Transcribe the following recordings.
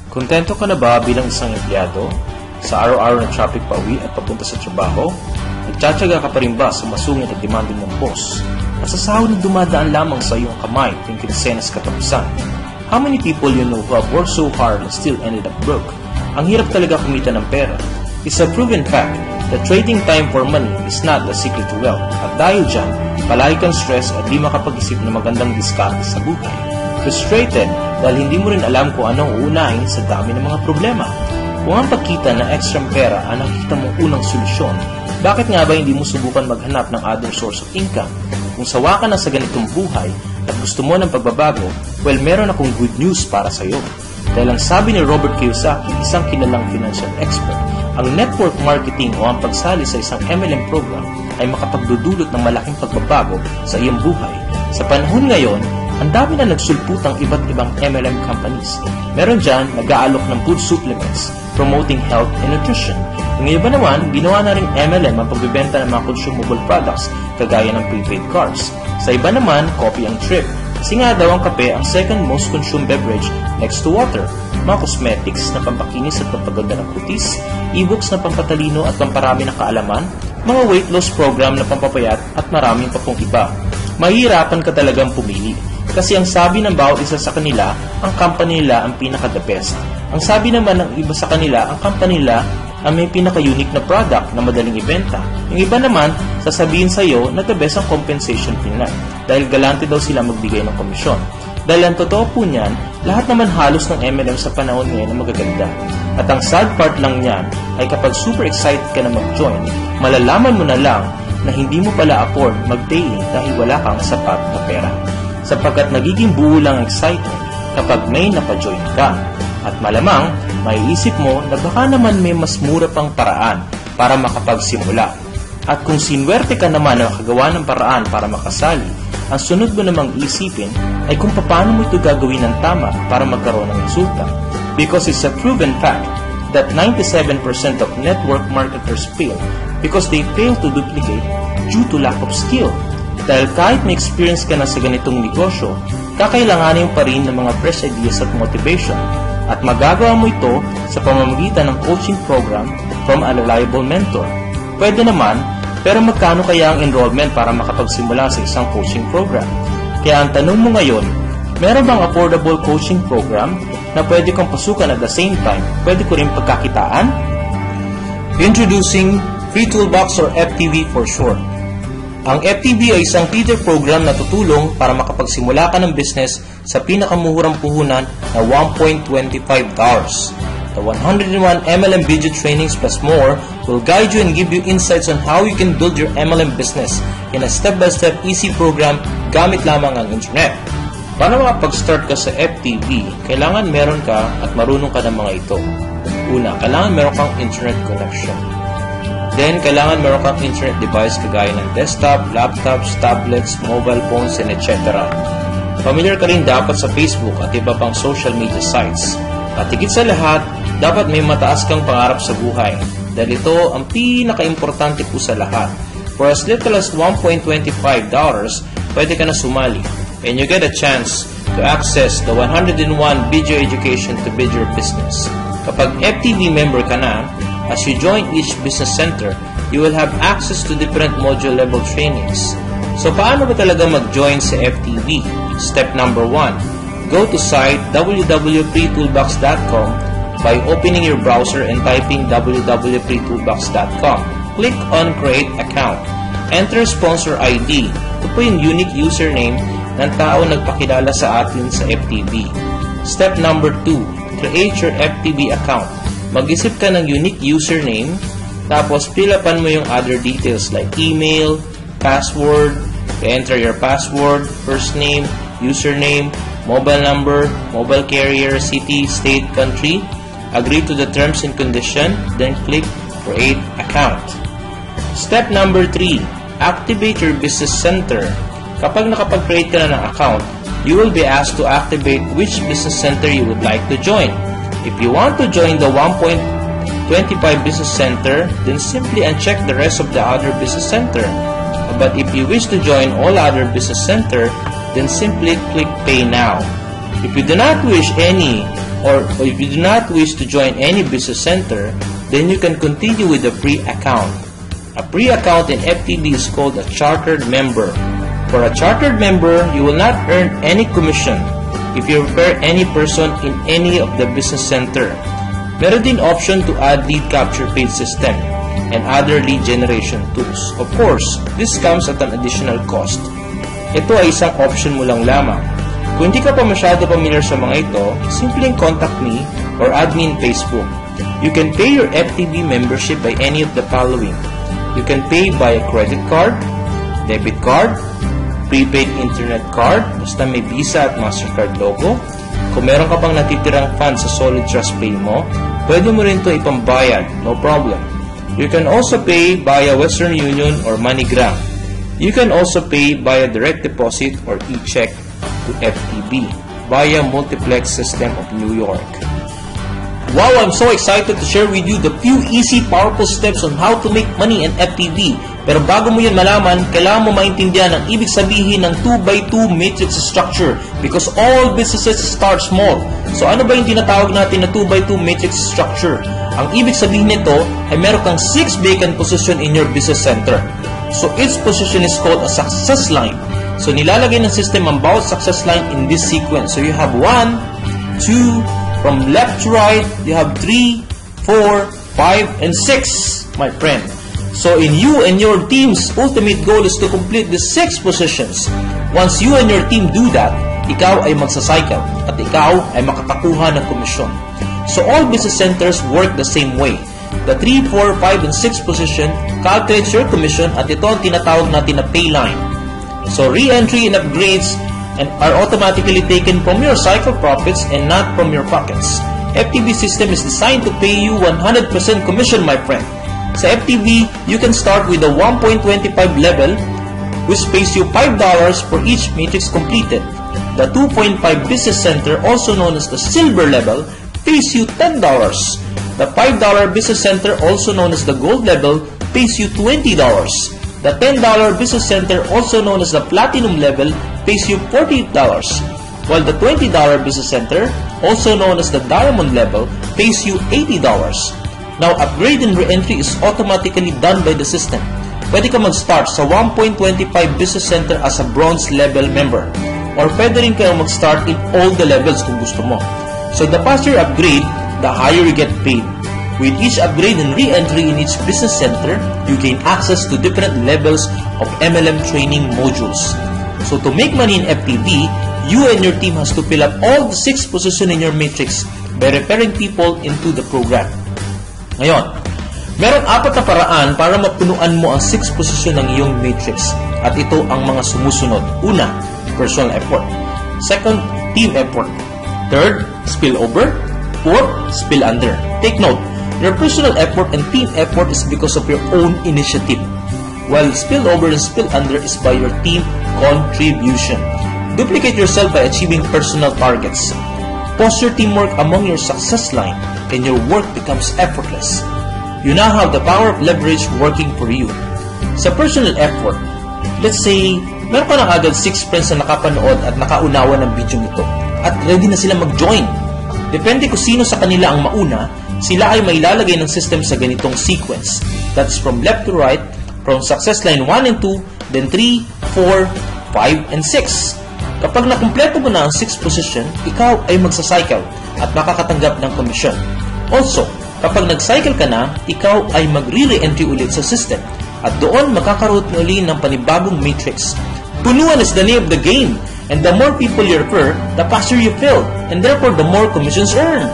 Kontento ka na ba bilang isang empleyado? Sa araw-araw na traffic pauwi at papunta sa trabaho? Nagtsatsaga ka pa rin ba sa masungit at demanding ng boss? At sa sahod na dumadaan lamang sa iyong kamay tuwing kinsenas katapusan? How many people you know who have worked so hard and still ended up broke? Ang hirap talaga kumita ng pera. It's a proven fact that trading time for money is not the secret to wealth. At dahil dyan, palagi kang stress at di makapag-isip ng magandang diskarte sa buhay. Frustrated dahil hindi mo rin alam kung anong uunahin sa dami ng mga problema. Kung ang pagkita ng extra pera ang nakikita mong unang solusyon, bakit nga ba hindi mo subukan maghanap ng other source of income? Kung sawa ka na sa ganitong buhay at gusto mo ng pagbabago, well, meron akong good news para sa iyo. Dahil ang sabi ni Robert Kiyosaki, isang kilalang financial expert, ang network marketing o ang pagsali sa isang MLM program ay makapagdudulot ng malaking pagbabago sa iyong buhay. Sa panahon ngayon, ang dami na nagsulputang iba't ibang MLM companies. Meron dyan nag-aalok ng food supplements, promoting health and nutrition. Yung iba naman, ginawa na rin MLM ang pagbibenta ng mga consumable products kagaya ng prepaid cars. Sa iba naman, coffee ang trip. Kasi nga daw ang kape ang second most consumed beverage next to water. Mga cosmetics na pampakinis at pampaganda ng kutis, e-books na pampatalino at pamparami ng kaalaman, mga weight loss program na pampapayat at maraming pa pong iba. Mahihirapan ka talagang pumili. Kasi ang sabi ng bawat isa sa kanila, ang company nila ang pinaka-the best. Ang sabi naman ng iba sa kanila, ang company nila ang may pinaka-unique na product na madaling ibenta. Yung iba naman, sasabihin sa iyo na the best ang compensation plan dahil galante daw sila magbigay ng komisyon. Dahil ang totoo po niyan, lahat naman halos ng MLM sa panahon ngayon ang magaganda. At ang sad part lang niyan ay kapag super excited ka na mag-join, malalaman mo na lang na hindi mo pala afford mag-paying dahil wala kang sapat na pera. Sapagkat nagiging buo lang excitement kapag may napajoin ka. At malamang, maiisip mo na baka naman may mas mura pang paraan para makapagsimula. At kung sinwerte ka naman na makagawa ng paraan para makasali, ang sunod mo namang isipin ay kung paano mo ito gagawin ng tama para magkaroon ng resulta. Because it's a proven fact that 97% of network marketers fail because they fail to duplicate due to lack of skill. Dahil kahit may experience ka na sa ganitong negosyo, kakailanganin pa rin ng mga fresh ideas at motivation. At magagawa mo ito sa pamamagitan ng coaching program from a reliable mentor. Pwede naman, pero magkano kaya ang enrollment para makapagsimula sa isang coaching program? Kaya ang tanong mo ngayon, meron bang affordable coaching program na pwede kong pasukan at the same time, pwede ko rin pagkakitaan? Introducing Free Toolbox or FTV for short. Ang FTV ay isang feeder program na tutulong para makapagsimula ka ng business sa pinakamuhurang puhunan na $1.25. The 101 MLM video trainings plus more will guide you and give you insights on how you can build your MLM business in a step-by-step easy program gamit lamang ang internet. Para makapag-start ka sa FTV, kailangan meron ka at marunong ka ng mga ito. Una, kailangan meron kang internet connection. Then, kailangan meron kang internet device kagaya ng desktop, laptops, tablets, mobile phones, and etc. Familiar ka rin dapat sa Facebook at iba pang social media sites. At higit sa lahat, dapat may mataas kang pangarap sa buhay dahil ito ang pinaka-importante po sa lahat. For as little as $1.25, pwede ka na sumali and you get a chance to access the 101 video education to build your business. Kapag FTV member ka na, as you join each business center, you will have access to different module level trainings. So paano ba talaga mag-join sa FTV? Step number 1, go to site www.freetoolbox.com by opening your browser and typing www.freetoolbox.com. Click on Create Account. Enter Sponsor ID. Ito po yung unique username ng tao nagpakilala sa atin sa FTV. Step number 2, create your FTV account. Mag-isip ka ng unique username, tapos fill upan mo yung other details like email, password, enter your password, first name, username, mobile number, mobile carrier, city, state, country, agree to the terms and condition, then click Create Account. Step number 3, activate your business center. Kapag nakapag-create ka na ng account, you will be asked to activate which business center you would like to join. If you want to join the 1.25 business center, then simply uncheck the rest of the other business center. But if you wish to join all other business center, then simply click Pay Now. If you do not wish any Or if you do not wish to join any business center, then you can continue with a free account. A free account in FTB is called a chartered member. For a chartered member, you will not earn any commission if you refer any person in any of the business center. Meron din option to add lead capture page system and other lead generation tools. Of course, this comes at an additional cost. Ito ay isang option mo lang lamang. Kung hindi ka pa masyado familiar sa mga ito, simpleng contact me or add me in Facebook. You can pay your FTB membership by any of the following. You can pay by a credit card, debit card, prepaid internet card, basta may Visa at MasterCard logo. Kung meron ka pang natitirang funds sa Solid Trust Pay mo, pwede mo rin ito ipambayad, no problem. You can also pay via Western Union or MoneyGram. You can also pay via direct deposit or e-check to FTB via Multiplex System of New York. Wow, I'm so excited to share with you the few easy, powerful steps on how to make money in FTB. Pero bago mo yun malaman, kailangan mo maintindihan ang ibig sabihin ng 2x2 matrix structure because all businesses start small. So ano ba yung tinatawag natin na 2x2 matrix structure? Ang ibig sabihin nito ay meron kang 6 vacant position in your business center. So each position is called a success line. So nilalagay ng system ang bawat success line in this sequence. So you have 1, 2, from left to right, you have 3, 4, 5, and 6, my friend. So in you and your team's ultimate goal is to complete the 6 positions. Once you and your team do that, ikaw ay magsacycle at ikaw ay makakakuha ng komisyon. So all business centers work the same way. The 3, 4, 5, and 6 position calculates your commission at ito ang tinatawag natin na pay line. So re-entry and upgrades and are automatically taken from your cycle profits and not from your pockets. FTB system is designed to pay you 100% commission, my friend. Sa FTB, you can start with the 1.25 level, which pays you $5 for each matrix completed. The 2.5 business center, also known as the silver level, pays you $10. The $5 business center, also known as the gold level, pays you $20. The $10 business center, also known as the platinum level, pays you $40, while the $20 business center, also known as the diamond level, pays you $80. Now, upgrade and re-entry is automatically done by the system. Pwede ka mag-start sa 1.25 business center as a bronze level member, or pwede rin kayo mag-start in all the levels kung gusto mo. So, the faster you upgrade, the higher you get paid. With each upgrade and re-entry in each business center, you gain access to different levels of MLM training modules. So to make money in FTB, you and your team has to fill up all the 6 positions in your matrix by referring people into the program. Ngayon, meron 4 na paraan para mapunuan mo ang 6 position ng iyong matrix. At ito ang mga sumusunod. Una, personal effort. Second, team effort. Third, spillover. Fourth, spill under. Take note, your personal effort and team effort is because of your own initiative, while spillover and spill under is by your team contribution. Duplicate yourself by achieving personal targets. Foster teamwork among your success line and your work becomes effortless. You now have the power of leverage working for you. Sa personal effort, let's say, meron ka na agad 6 friends na nakapanood at nakaunawa ng video nito at ready na sila mag-join. Depende kung sino sa kanila ang mauna, sila ay may lalagay ng system sa ganitong sequence. That's from left to right, from success line 1 and 2, then 3, 4, 5, and 6. Kapag nakumpleto mo na ang 6 position, ikaw ay magsacycle at makakatanggap ng komisyon. Also, kapag nag-cycle ka na, ikaw ay magre-re-entry ulit sa system at doon makakaroon uli ng panibagong matrix. Punuan is the name of the game, and the more people you refer, the faster you fill, and therefore the more commissions earned.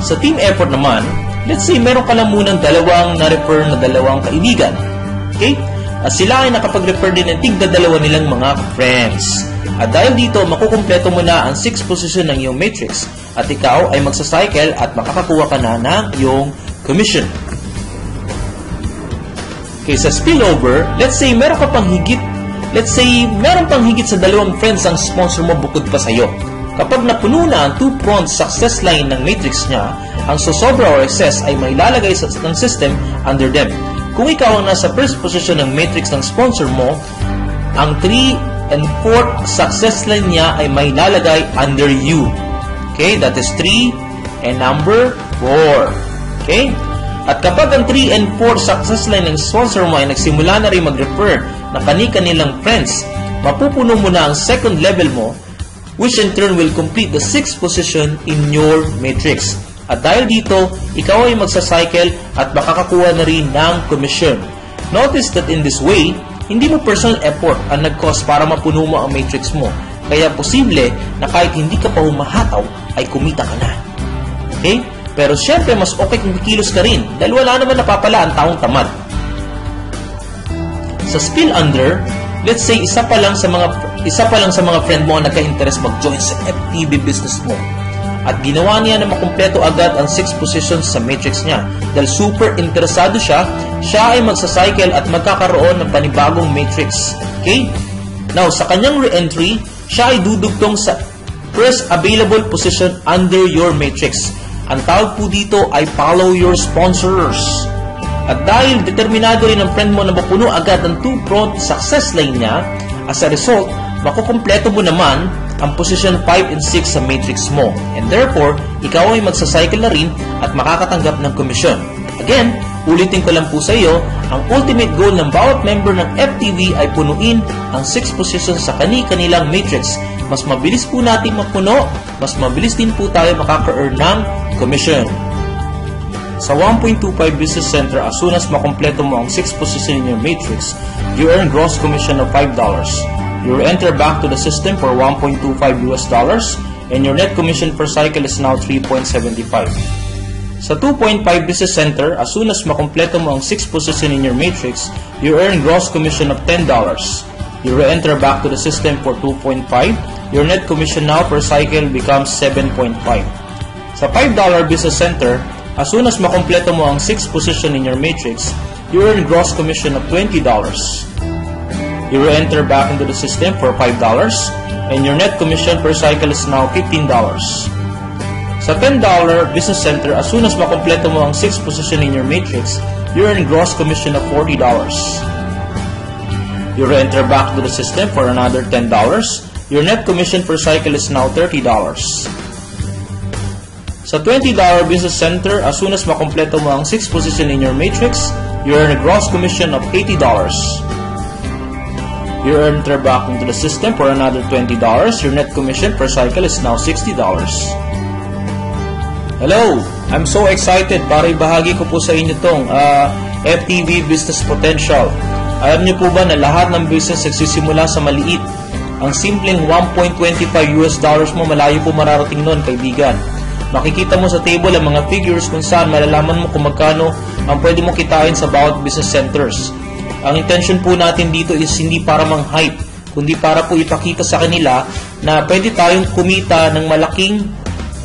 Sa team effort naman, let's say meron ka lang munang dalawang na-refer na dalawang kaibigan. Okay? At sila ay nakapag-refer din ng tigda-dalawa nilang mga friends. At dahil dito, makukumpleto mo na ang 6 position ng iyong matrix at ikaw ay magsacycle at makakakuha ka na ng iyong commission. Okay, sa spillover, let's say meron ka pang higit sa 2 friends ang sponsor mo bukod pa sa'yo. Kapag napuno na ang 2-pronged success line ng matrix niya, ang sosobra or excess ay may lalagay ng system under them. Kung ikaw ang nasa first position ng matrix ng sponsor mo, ang 3 and 4th success line niya ay may lalagay under you. Okay, that is 3 and number 4. Okay? At kapag ang 3 and 4 success line ng sponsor mo ay nagsimula na rin mag-refer ng kani-kanilang friends, mapupuno mo na ang second level mo, which in turn will complete the 6th position in your matrix. At dahil dito, ikaw ay magsacycle at makakakuha na rin ng commission. Notice that in this way, hindi mo personal effort ang nag-cost para mapuno mo ang matrix mo. Kaya posible na kahit hindi ka pa humahataw, ay kumita ka na. Okay? Pero syempre, mas okay kung kikilos ka rin dahil wala naman napapala ang taong tamad. Sa spill under, let's say isa pa lang sa mga friend mo ang nagka-interest mag-join sa FTV business mo. At ginawa niya na makumpleto agad ang 6 positions sa matrix niya. Dahil super interesado siya ay magsacycle at magkakaroon ng panibagong matrix. Okay? Now, sa kanyang re-entry, siya ay dudugtong sa first available position under your matrix. Ang tawag po dito ay follow your sponsors. At dahil determinado rin ang friend mo na mapuno agad ang 2-pronged success line niya, as a result, makukumpleto mo naman ang position 5 and 6 sa matrix mo. And therefore, ikaw ay magsacycle na rin at makakatanggap ng komisyon. Again, ulitin ko lang po sa iyo, ang ultimate goal ng bawat member ng FTV ay punuin ang 6 positions sa kani-kanilang matrix. Mas mabilis po natin mapuno, mas mabilis din po tayo makaka-earn ng commission. Sa 1.25 Business Center, as soon as makompleto mo ang 6 position in your matrix, you earn gross commission of $5. You enter back to the system for $1.25 and your net commission per cycle is now 3.75. Sa 2.5 Business Center, as soon as makompleto mo ang 6 position in your matrix, you earn gross commission of $10. You re-enter back to the system for 2.5. Your net commission now per cycle becomes 7.5. Sa $5 Business Center, as soon as makompleto mo ang 6 position in your matrix, you earn gross commission of $20. You re-enter back into the system for $5 and your net commission per cycle is now $15. Sa $10 Business Center, as soon as makompleto mo ang 6 position in your matrix, you earn gross commission of $40. You re-enter back to the system for another $10. Your net commission per cycle is now $30. Sa $20 Business Center, as soon as makompleto mo ang 6 position in your matrix, you earn a gross commission of $80. You enter back into the system for another $20. Your net commission per cycle is now $60. Hello! I'm so excited para ibahagi ko po sa inyo itong FTV Business Potential. Alam niyo po ba na lahat ng business nagsisimula sa maliit? Ang simpleng $1.25 mo, malayo po mararating nun, kaibigan. Makikita mo sa table ang mga figures kung saan malalaman mo kung magkano ang pwede mo kitain sa bawat business centers. Ang intention po natin dito is hindi para mang-hype, kundi para po ipakita sa kanila na pwede tayong kumita ng malaking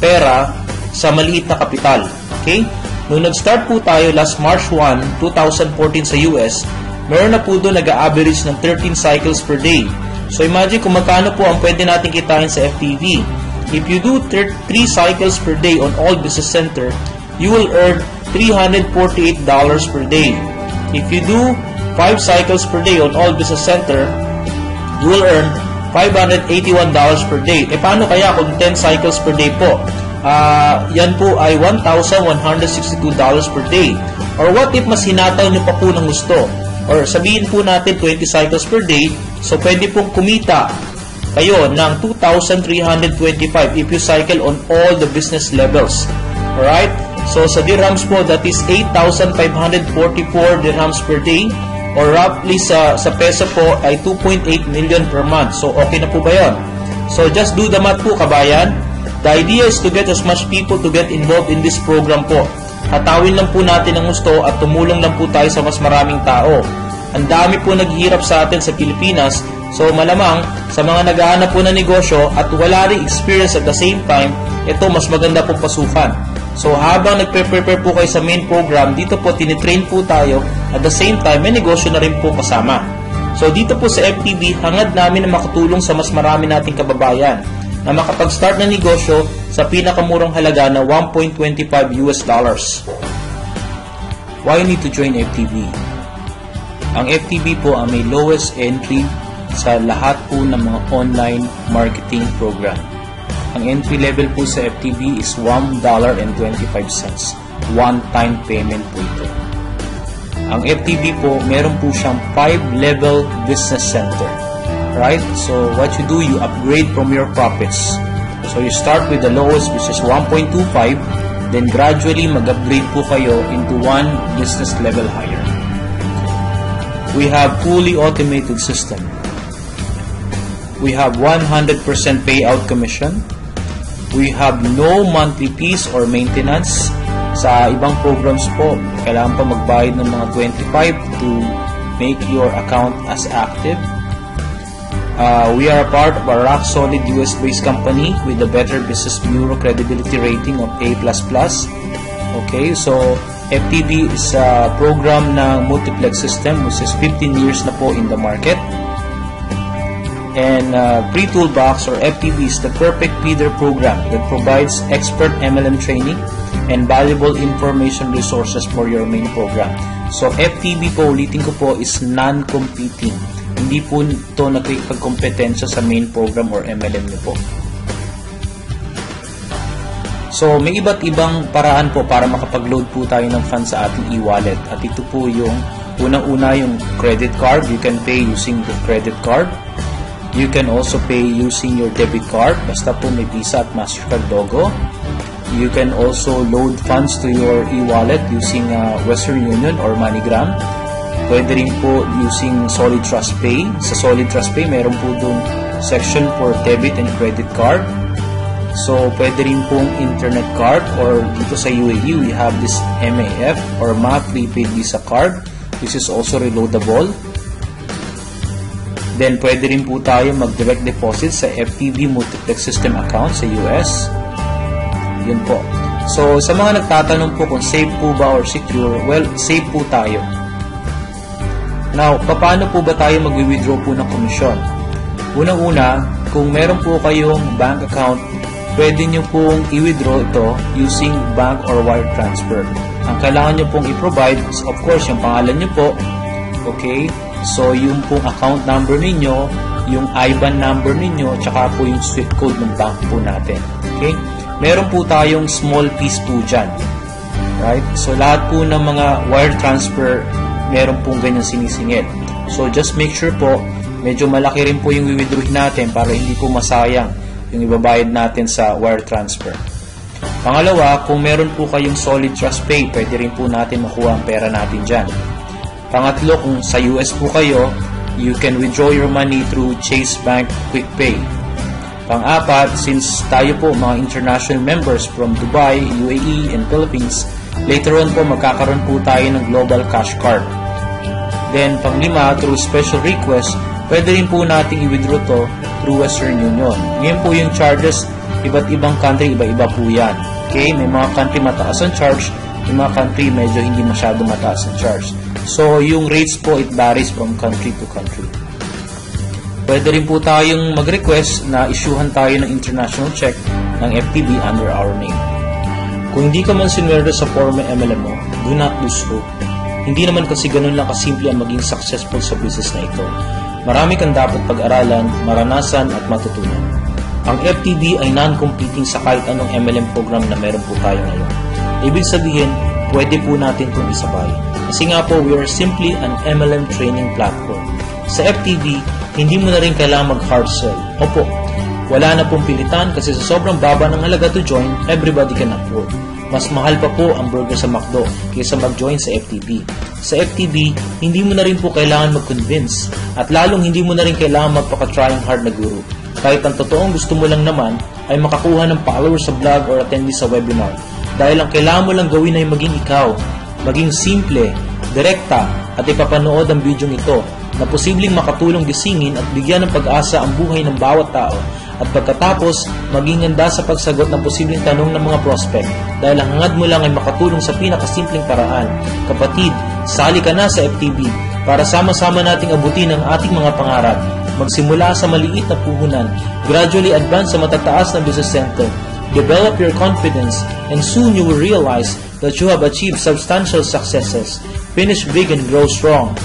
pera sa maliit na kapital. Okay? Nung nag-start po tayo last March 1, 2014 sa US, meron na po doon nag-a-average ng 13 cycles per day. So imagine kung magkano po ang pwede natin kitain sa FTV. If you do 3 cycles per day on all business center, you will earn $348 per day. If you do 5 cycles per day on all business center, you will earn $581 per day. E paano kaya kung 10 cycles per day po? Yan po ay $1,162 per day. Or what if mas hinataw nyo pa po ng gusto? Or sabihin po natin 20 cycles per day, so pwede pong kumita kayo ng $2,325 if you cycle on all the business levels. Alright? So sa dirhams po, that is 8,544 dirhams per day. Or roughly sa peso po ay 2.8 million per month. So okay na po ba yun? So just do the math po, kabayan. The idea is to get as much people to get involved in this program po. Hatawin lang po natin ang gusto at tumulong lang po tayo sa mas maraming tao. Ang dami po naghihirap sa atin sa Pilipinas. So malamang sa mga naghahanap po ng negosyo at wala rin experience at the same time, ito mas maganda pong pasukan. So habang nagpe-prepare po kayo sa main program, dito po tinitrain po tayo at the same time may negosyo na rin po kasama. So dito po sa FTV, hangad namin na makatulong sa mas marami nating kababayan na makapag-start ng negosyo sa pinakamurang halaga na $1.25. Why you need to join FTV? Ang FTV po ang may lowest entry sa lahat po ng mga online marketing program. Ang entry level po sa FTB is $1.25. One-time payment po ito. Ang FTB po, meron po siyang 5-level business center. Right? So, what you do, you upgrade from your profits. So, you start with the lowest, which is 1.25, then gradually mag-upgrade po kayo into one business level higher. We have fully automated system. We have 100% payout commission. We have no monthly fees or maintenance. Sa ibang programs po, kailangan pa magbayad ng mga 25 to make your account as active. We are a part of a rock-solid US-based company with a Better Business Bureau credibility rating of A++. Okay, so FTB is a program ng multiplex system which is 15 years na po in the market. And Pre-Toolbox or FTB is the perfect feeder program that provides expert MLM training and valuable information resources for your main program. So FTB po, ulitin ko po, is non-competing. Hindi po ito nakikipagkompetensya sa main program or MLM nyo po. So may iba't ibang paraan po para makapag-load po tayo ng funds sa ating e-wallet. At ito po yung unang-una, yung credit card. You can pay using the credit card. You can also pay using your debit card, basta po may Visa at MasterCard logo. You can also load funds to your e-wallet using Western Union or MoneyGram. Pwede rin po using Solid Trust Pay. Sa Solid Trust Pay, meron po doon section for debit and credit card. So, pwede rin pong internet card, or dito sa UAE, we have this MAF or MA Prepaid Visa Card, which is also reloadable. Then, pwede rin po tayo mag-direct deposit sa FTB Multiplex System account sa US. Yun po. So, sa mga nagtatanong po kung safe po ba or secure, well, safe po tayo. Now, paano po ba tayo mag-withdraw po ng komisyon? Unang-una, kung meron po kayong bank account, pwede nyo pong i-withdraw ito using bank or wire transfer. Ang kailangan nyo pong i-provide is, of course, yung pangalan nyo po. Okay? So, yung pong account number ninyo, yung IBAN number ninyo, tsaka po yung SWIFT code ng bank po natin. Okay? Meron po tayong small piece po dyan. Right? So, lahat po ng mga wire transfer, meron pong ganyang sinisingit. So, just make sure po, medyo malaki rin po yung withdrawin natin para hindi po masayang yung ibabayad natin sa wire transfer. Pangalawa, kung meron po kayong Solid Trust Pay, pwede rin po natin makuha ang pera natin dyan. Pangatlo, kung sa US po kayo, you can withdraw your money through Chase Bank Quick Pay. Pang-apat, since tayo po mga international members from Dubai, UAE, and Philippines, later on po magkakaroon po tayo ng Global Cash Card. Then, pang-lima, through special request, pwede rin po nating i-withdraw to through Western Union. Ngayon po yung charges, iba't ibang country, iba-iba po yan. Okay? May mga country mataas ang charge, may mga country medyo hindi masyado mataas ang charge. So, yung rates po, it varies from country to country. Pwede rin po tayong mag-request na isyuhan tayo ng international check ng FTB under our name. Kung hindi ka man sinwerte sa former MLM mo, do not lose hope. Hindi naman kasi ganun lang kasimple ang maging successful sa business na ito. Marami kang dapat pag-aralan, maranasan at matutunan. Ang FTB ay non-competing sa kahit anong MLM program na meron po tayo ngayon. Ibig sabihin, pwede po natin itong isabay. Kasi nga po, we are simply an MLM training platform. Sa FTB, hindi mo na rin kailangan mag-hard sell. Opo, wala na pong pilitan kasi sa sobrang baba ng halaga to join, everybody can afford. Mas mahal pa po ang burger sa McDo kaysa mag-join sa FTB. Sa FTB, hindi mo na rin po kailangan mag-convince at lalong hindi mo na rin kailangan magpaka-trying hard na guru. Kahit ang totoong gusto mo lang naman ay makakuha ng followers sa vlog or attendees sa webinar. Dahil ang kailangan mo lang gawin ay maging ikaw, maging simple, direkta at ipapanood ang video ito na posibleng makatulong gisingin at bigyan ng pag-asa ang buhay ng bawat tao at pagkatapos maging handa sa pagsagot ng posibleng tanong ng mga prospect dahil ang hangad mo lang ay makatulong sa pinakasimpleng paraan. Kapatid, sali ka na sa FTB para sama-sama nating abutin ang ating mga pangarap. Magsimula sa maliit na puhunan, gradually advance sa matataas na business center, develop your confidence, and soon you will realize that you have achieved substantial successes. Finish big and grow strong.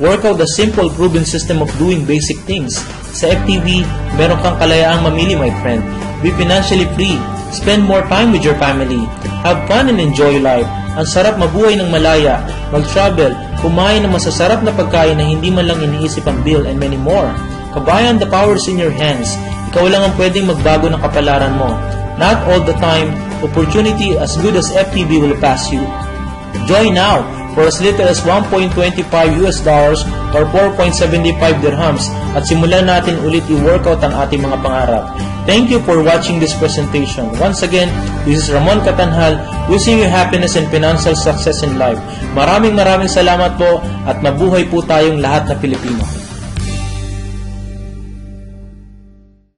Work out the simple proven system of doing basic things. Sa FTB, meron kang kalayaang mamili, my friend. Be financially free. Spend more time with your family. Have fun and enjoy life. Ang sarap mabuhay ng malaya, mag-travel, kumain ng masasarap na pagkain na hindi man lang iniisip ang bill, and many more. Kabayan, the power is in your hands. Ikaw lang ang pwedeng magbago ng kapalaran mo. Not all the time, opportunity as good as FTB will pass you. Join now for as little as $1.25 or 4.75 dirhams at simulan natin ulit i-workout ang ating mga pangarap. Thank you for watching this presentation. Once again, this is Ramon Catanhal, wishing you happiness and financial success in life. Maraming salamat po at mabuhay po tayong lahat na Pilipino.